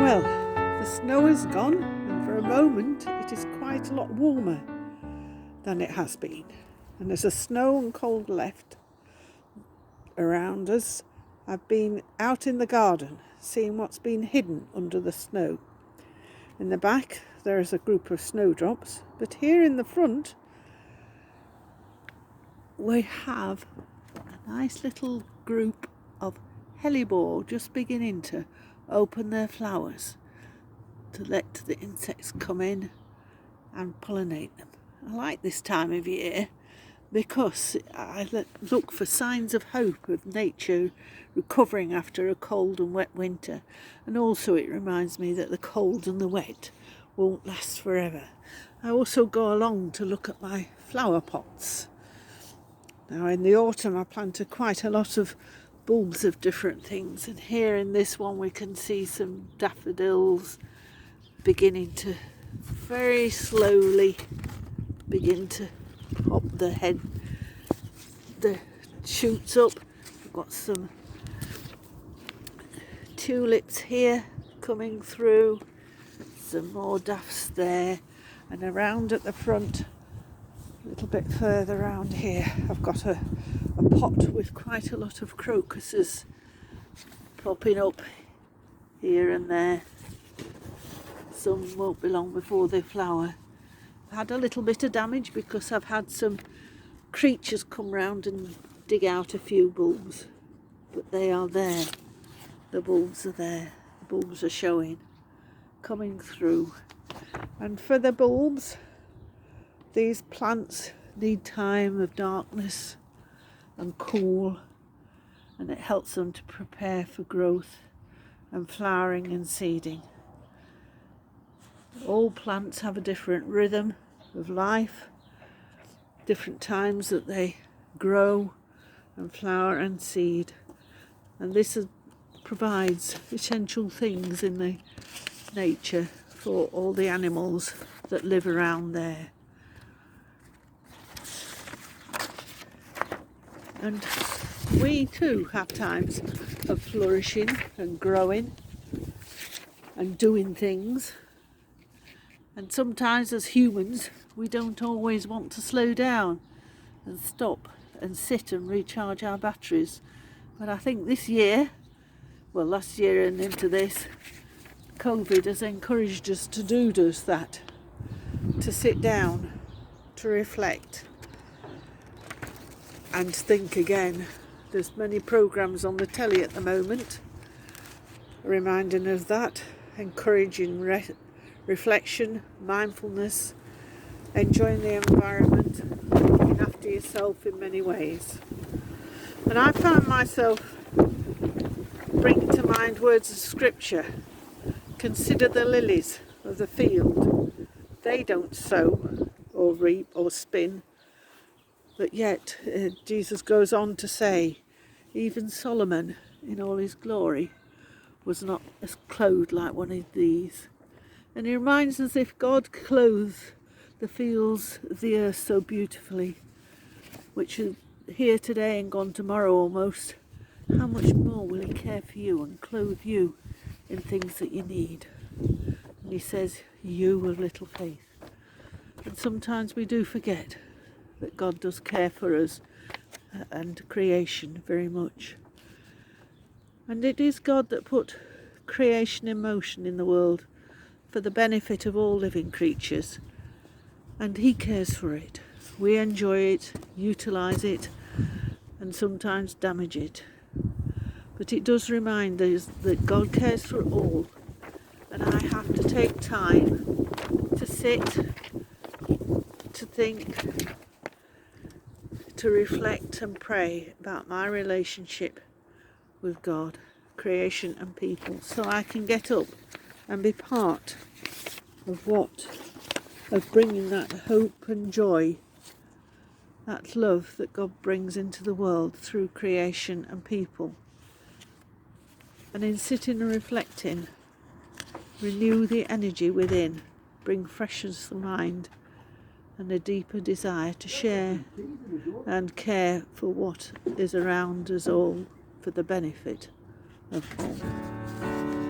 Well, the snow is gone, and for a moment it is quite a lot warmer than it has been. And as the snow and cold left around us, I've been out in the garden seeing what's been hidden under the snow. In the back there is a group of snowdrops, but here in the front we have a nice little group of hellebore just beginning to open their flowers to let the insects come in and pollinate them. I like this time of year because I look for signs of hope of nature recovering after a cold and wet winter, and also it reminds me that the cold and the wet won't last forever. I also go along to look at my flower pots. Now in the autumn I planted quite a lot of bulbs of different things, and here in this one we can see some daffodils beginning to very slowly begin to pop the shoots up. We've got some tulips here coming through, some more daffs there, and around at the front a little bit further around here I've got a pot with quite a lot of crocuses popping up here and there. Some won't be long before they flower. I've had a little bit of damage because I've had some creatures come round and dig out a few bulbs, but they are there. The bulbs are there. The bulbs are showing, coming through. And for the bulbs, these plants need time of darkness and cool, and it helps them to prepare for growth and flowering and seeding. All plants have a different rhythm of life, different times that they grow and flower and seed, and this provides essential things in the nature for all the animals that live around there. And we too have times of flourishing and growing and doing things. And sometimes as humans, we don't always want to slow down and stop and sit and recharge our batteries. But I think this year, well, last year and into this, COVID has encouraged us to do just that, to sit down, to reflect and think again. There's many programmes on the telly at the moment reminding us that, encouraging reflection, mindfulness, enjoying the environment, looking after yourself in many ways. And I found myself bringing to mind words of scripture. Consider the lilies of the field. They don't sow or reap or spin, but yet Jesus goes on to say, even Solomon in all his glory was not as clothed like one of these. And he reminds us, if God clothes the fields of the earth so beautifully, which is here today and gone tomorrow almost, how much more will he care for you and clothe you in things that you need? And he says, you of little faith. And sometimes we do forget that God does care for us and creation very much. And it is God that put creation in motion in the world for the benefit of all living creatures, and he cares for it. We enjoy it, utilise it, and sometimes damage it. But it does remind us that God cares for all, and I have to take time to sit, to think, to reflect and pray about my relationship with God, creation and people, so I can get up and be part of bringing that hope and joy, that love that God brings into the world through creation and people. And in sitting and reflecting, renew the energy within, bring freshness to mind and a deeper desire to share and care for what is around us all for the benefit of all.